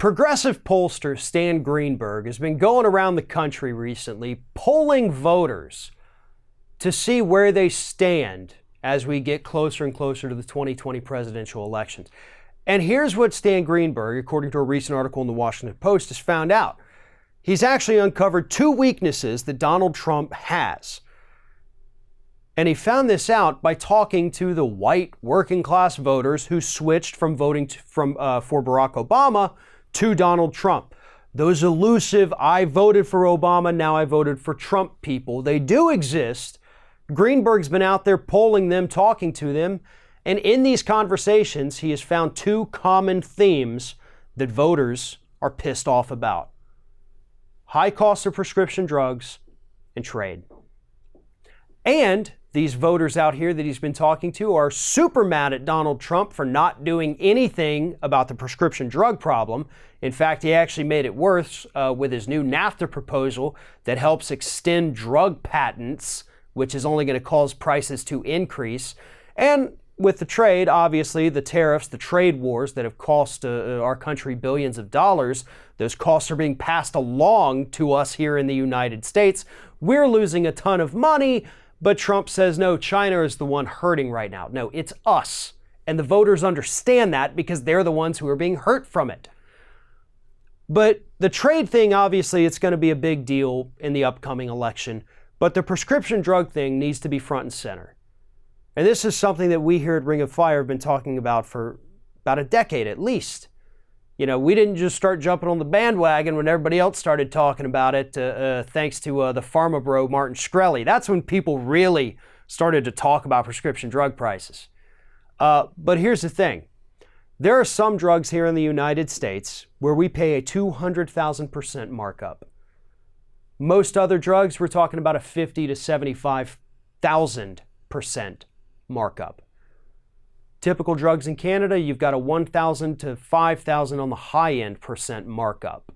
Progressive pollster Stan Greenberg has been going around the country recently polling voters to see where they stand as we get closer and closer to the 2020 presidential elections. And here's what Stan Greenberg, according to a recent article in the Washington Post, has found out. He's actually uncovered two weaknesses that Donald Trump has. And he found this out by talking to the white working class voters who switched from voting for Barack Obama to Donald Trump. Those elusive, I voted for Obama, now I voted for Trump people, they do exist. Greenberg's been out there polling them, talking to them, and in these conversations, he has found two common themes that voters are pissed off about: high cost of prescription drugs and trade. And these voters out here that he's been talking to are super mad at Donald Trump for not doing anything about the prescription drug problem. In fact, he actually made it worse with his new NAFTA proposal that helps extend drug patents, which is only going to cause prices to increase. And with the trade, obviously, the tariffs, the trade wars that have cost our country billions of dollars, those costs are being passed along to us here in the United States. We're losing a ton of money. But Trump says, no, China is the one hurting right now. No, it's us. And the voters understand that because they're the ones who are being hurt from it. But the trade thing, obviously, it's going to be a big deal in the upcoming election. But the prescription drug thing needs to be front and center. And this is something that we here at Ring of Fire have been talking about for about a decade at least. You know, we didn't just start jumping on the bandwagon when everybody else started talking about it, thanks to the pharma bro, Martin Shkreli. That's when people really started to talk about prescription drug prices. But here's the thing. There are some drugs here in the United States where we pay a 200,000% markup. Most other drugs, we're talking about a 50 to 75,000% markup. Typical drugs in Canada, you've got a 1,000 to 5,000 on the high-end percent markup.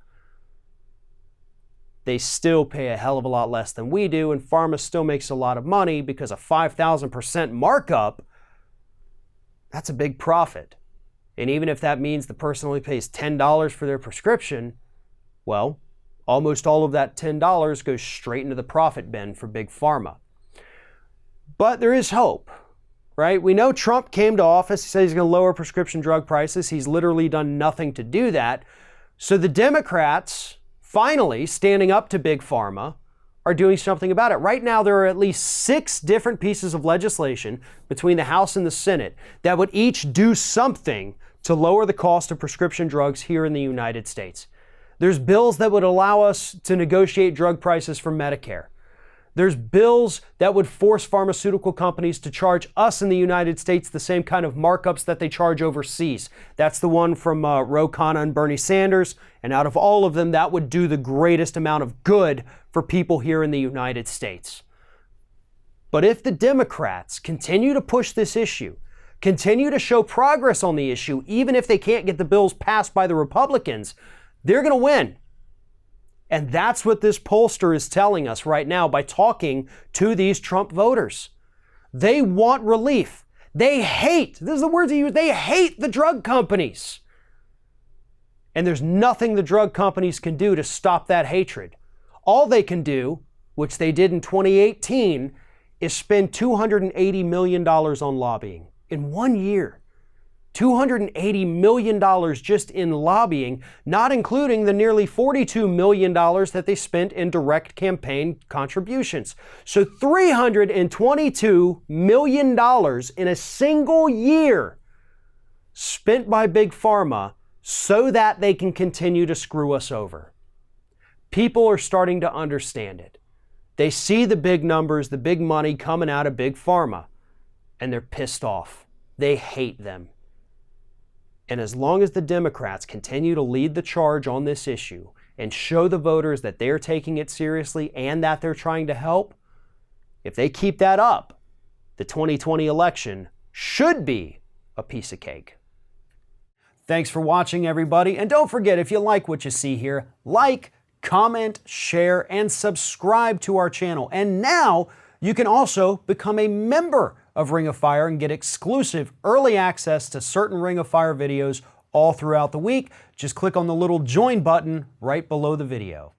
They still pay a hell of a lot less than we do, and pharma still makes a lot of money because a 5,000% markup, that's a big profit. And even if that means the person only pays $10 for their prescription, well, almost all of that $10 goes straight into the profit bin for big pharma. But there is hope. Right? We know Trump came to office. He said he's going to lower prescription drug prices. He's literally done nothing to do that. So the Democrats, finally standing up to big pharma, are doing something about it. Right now, there are at least 6 different pieces of legislation between the House and the Senate that would each do something to lower the cost of prescription drugs here in the United States. There's bills that would allow us to negotiate drug prices for Medicare. There's bills that would force pharmaceutical companies to charge us in the United States the same kind of markups that they charge overseas. That's the one from Ro Khanna and Bernie Sanders. And out of all of them, that would do the greatest amount of good for people here in the United States. But if the Democrats continue to push this issue, continue to show progress on the issue, even if they can't get the bills passed by the Republicans, they're going to win. And that's what this pollster is telling us right now by talking to these Trump voters. They want relief. They hate, this is the words he used, they hate the drug companies. And there's nothing the drug companies can do to stop that hatred. All they can do, which they did in 2018, is spend $280 million on lobbying in 1 year. $280 million just in lobbying, not including the nearly $42 million that they spent in direct campaign contributions. So $322 million in a single year spent by Big Pharma so that they can continue to screw us over. People are starting to understand it. They see the big numbers, the big money coming out of Big Pharma, and they're pissed off. They hate them. And as long as the Democrats continue to lead the charge on this issue and show the voters that they're taking it seriously and that they're trying to help, if they keep that up, the 2020 election should be a piece of cake. Thanks for watching, everybody. And don't forget, if you like what you see here, like, comment, share, and subscribe to our channel. And now you can also become a member of Ring of Fire and get exclusive early access to certain Ring of Fire videos all throughout the week. Just click on the little join button right below the video.